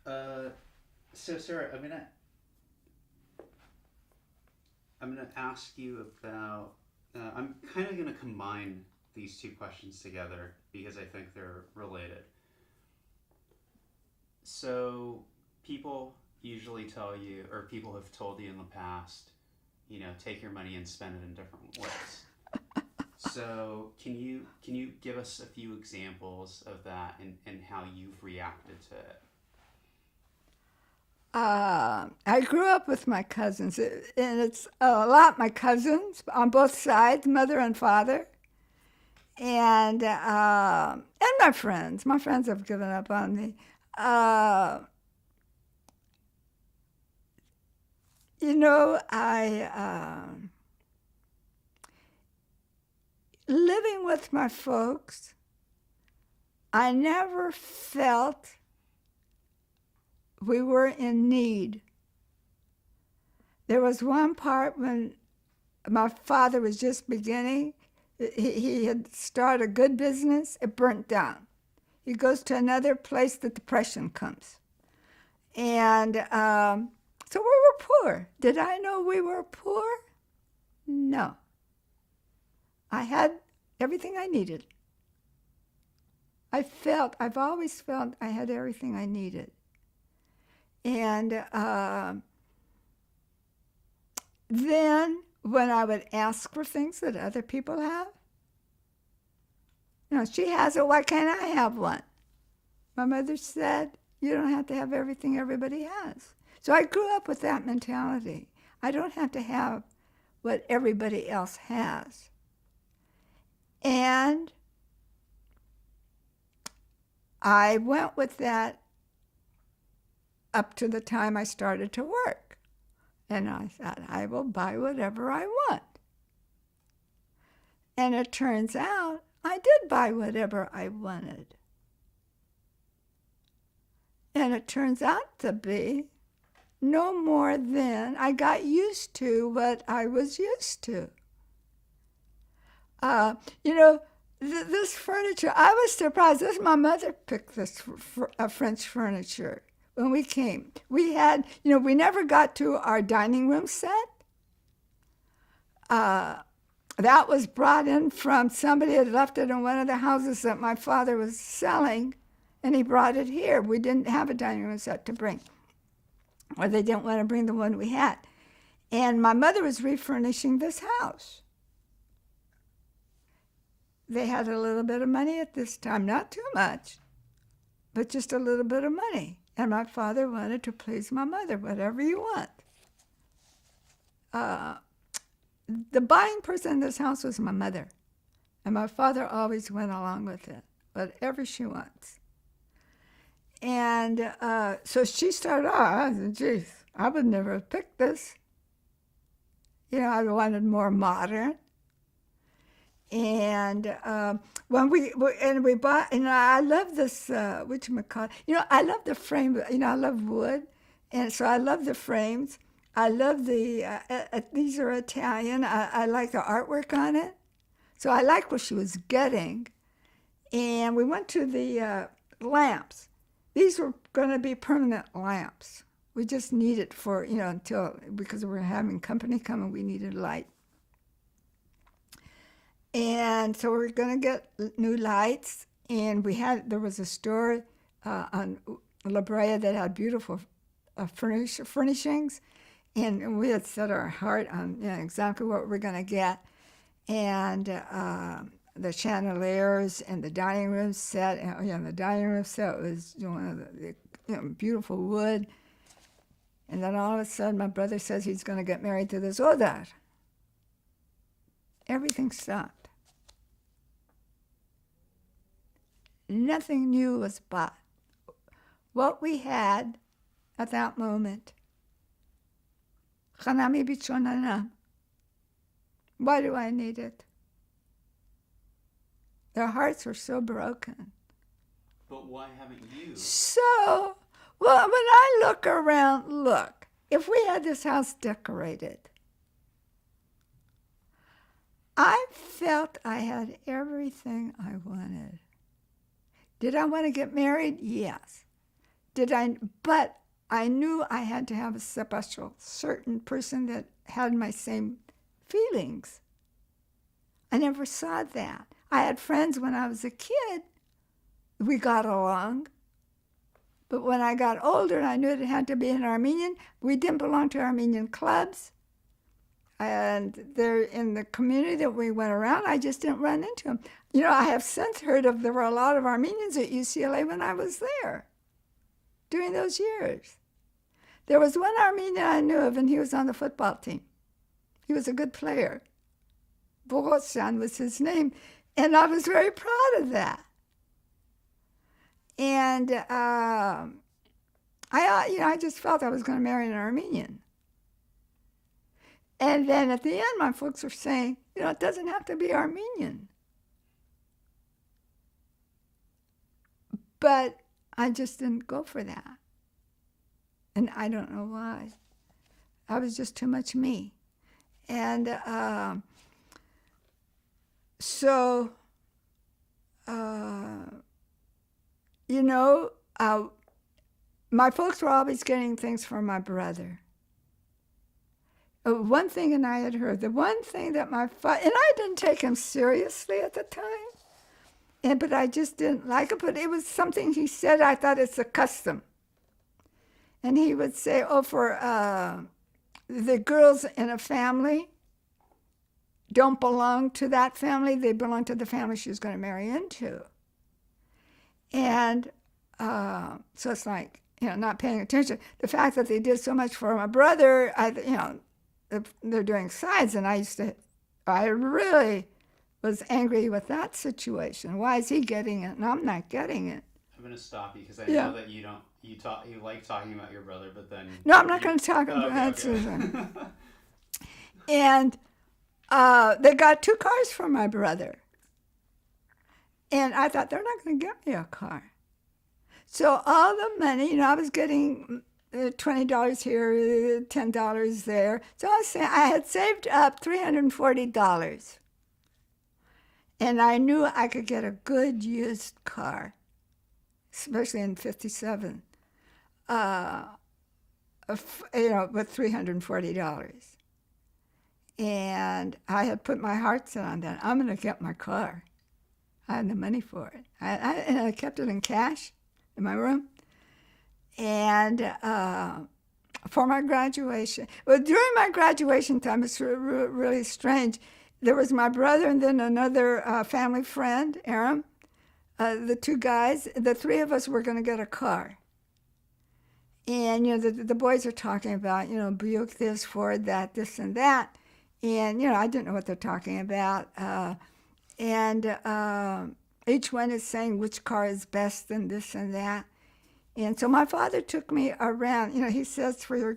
Uh, so Sarah, I'm gonna ask you about. I'm kind of gonna combine these two questions together because I think they're related. So people usually tell you, or people have told you in the past, take your money and spend it in different ways. So can you give us a few examples of that and how you've reacted to it? I grew up with my cousins, and it's a lot my cousins on both sides, mother and father, and my friends. My friends have given up on me. Uh, I living with my folks. I never felt we were in need. There was one part when my father was just beginning. He had started a good business. It burnt down. He goes to another place. The depression comes, and so we were poor. Did I know we were poor? No. I had everything I needed. I've always felt I had everything I needed. And then when I would ask for things that other people have, she has it, why can't I have one? My mother said, you don't have to have everything everybody has. So I grew up with that mentality. I don't have to have what everybody else has. And I went with that up to the time I started to work. And I thought, I will buy whatever I want. And it turns out I did buy whatever I wanted. And it turns out to be no more than I got used to what I was used to. Uh, you know, this furniture, I was surprised. This my mother picked this French furniture when we came. We had, we never got to our dining room set. Uh, that was brought in from somebody had left it in one of the houses that my father was selling, and he brought it here. We didn't have a dining room set to bring, or they didn't want to bring the one we had. And my mother was refurnishing this house. They had a little bit of money at this time, not too much, but just a little bit of money. And my father wanted to please my mother, whatever you want. Uh, the buying person in this house was my mother. And my father always went along with it, whatever she wants. And so she started off. I said, geez, I would never have picked this. I wanted more modern. And when we bought, I love this, whatchamacallit. I love the frame. I love wood, and so I love the frames. I love these are Italian. I like the artwork on it. So I like what she was getting. And we went to the lamps. These were going to be permanent lamps. We just needed for, until, because we were having company come and we needed light. And so we were going to get new lights. And there was a store on La Brea that had beautiful furnishings. And we had set our heart on exactly what we were going to get. And the chandeliers and the dining room set. And the dining room set was one of the beautiful wood. And then all of a sudden, my brother says he's going to get married to this other. Everything stopped. Nothing new was bought. What we had at that moment, Hanami Bichonana. Why do I need it? Their hearts were so broken. But why haven't you? So, well, when I look around, look, if we had this house decorated, I felt I had everything I wanted. Did I want to get married? Yes. but I knew I had to have a special, certain person that had my same feelings. I never saw that. I had friends when I was a kid. We got along. But when I got older, I knew it had to be an Armenian. We didn't belong to Armenian clubs. And they're in the community that we went around, I just didn't run into them. You know, I have since heard of there were a lot of Armenians at UCLA when I was there during those years. There was one Armenian I knew of, and he was on the football team. He was a good player. Bogosian was his name, and I was very proud of that. And I just felt I was going to marry an Armenian. And then at the end, my folks were saying, it doesn't have to be Armenian. But I just didn't go for that. And I don't know why. I was just too much me. And my folks were always getting things for my brother. One thing, and I had heard, the one thing that my father, and I didn't take him seriously at the time, but I just didn't like it, but it was something he said, I thought it's a custom. And he would say, for the girls in a family don't belong to that family, they belong to the family she's going to marry into. And so it's like, not paying attention. The fact that they did so much for my brother, they're doing sides, and I really was angry with that situation. Why is he getting it and I'm not getting it? I'm going to stop you because I know that you like talking about your brother, but then... No, I'm not going to talk about Susan. And they got 2 cars for my brother. And I thought, they're not going to get me a car. So all the money, I was getting $20 here, $10 there. So I had saved up $340. And I knew I could get a good used car, especially in 57, with $340. And I had put my heart set on that. I'm going to get my car. I had the money for it. And I kept it in cash in my room. And for my graduation, during my graduation time, it's really strange. There was my brother and then another family friend, Aram. The 2 guys, the 3 of us were going to get a car. And, the boys are talking about, Buick this, Ford that, this and that. And, I didn't know what they're talking about. And each one is saying which car is best and this and that. And so my father took me around. He says for your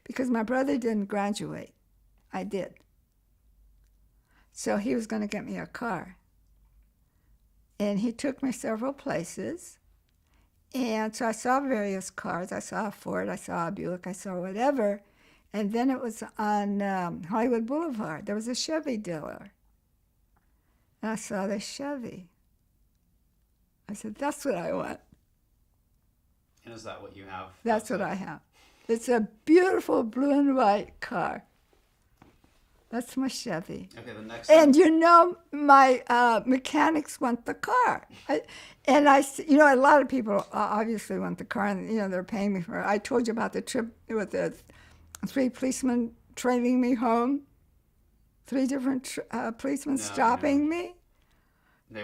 because my brother didn't graduate. I did. So he was going to get me a car. And he took me several places. And so I saw various cars. I saw a Ford, I saw a Buick, I saw whatever. And then it was on Hollywood Boulevard. There was a Chevy dealer. And I saw the Chevy. I said, that's what I want. And is that what you have? That's what I have. It's a beautiful blue and white car. That's my Chevy. Okay, the next And my mechanics want the car. A lot of people obviously want the car, and they're paying me for it. I told you about the trip with the 3 policemen trailing me home. 3 different policemen stopping me.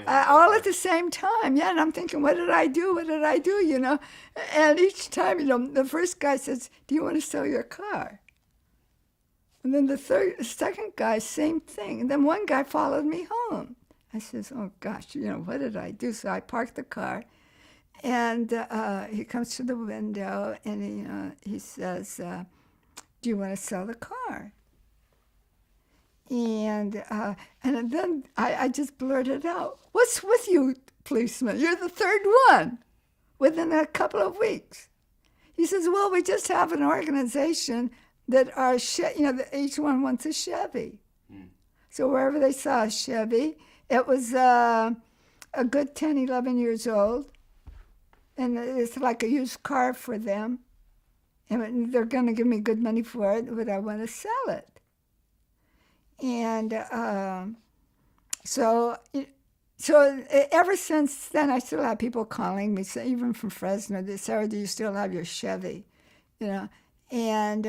All at the same time, and I'm thinking, what did I do? And each time, the first guy says, do you want to sell your car? And then the second guy, same thing. And then one guy followed me home. I says, oh gosh, what did I do? So I parked the car, and he comes to the window, and he says, do you want to sell the car? And then I just blurted out, what's with you, policeman? You're the 3rd one within a couple of weeks. He says, well, we just have an organization that are, each one wants a Chevy. So wherever they saw a Chevy, it was a good 10, 11 years old. and it's like a used car for them. And they're going to give me good money for it, but I want to sell it. And so, ever since then, I still have people calling me, even from Fresno. They say, Sarah, do you still have your Chevy? You know, and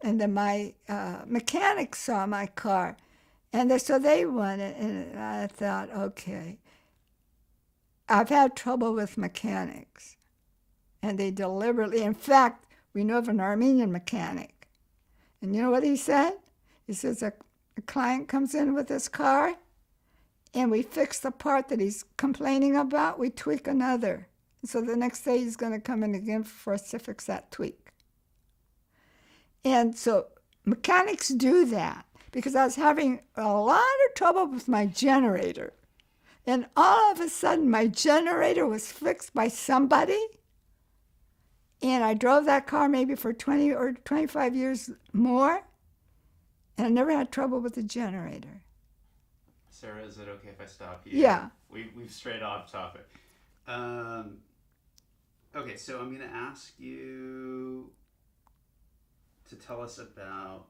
and then my mechanic saw my car, and so they wanted, and I thought, okay, I've had trouble with mechanics, and they deliberately, in fact, we know of an Armenian mechanic, and you know what he said? He says a client comes in with his car, and we fix the part that he's complaining about, we tweak another. So the next day he's going to come in again for us to fix that tweak. And so mechanics do that because I was having a lot of trouble with my generator. And all of a sudden my generator was fixed by somebody. And I drove that car maybe for 20 or 25 years more. And I never had trouble with the generator. Sarah, is it okay if I stop you? Yeah. We've strayed off topic. Okay, so I'm going to ask you to tell us about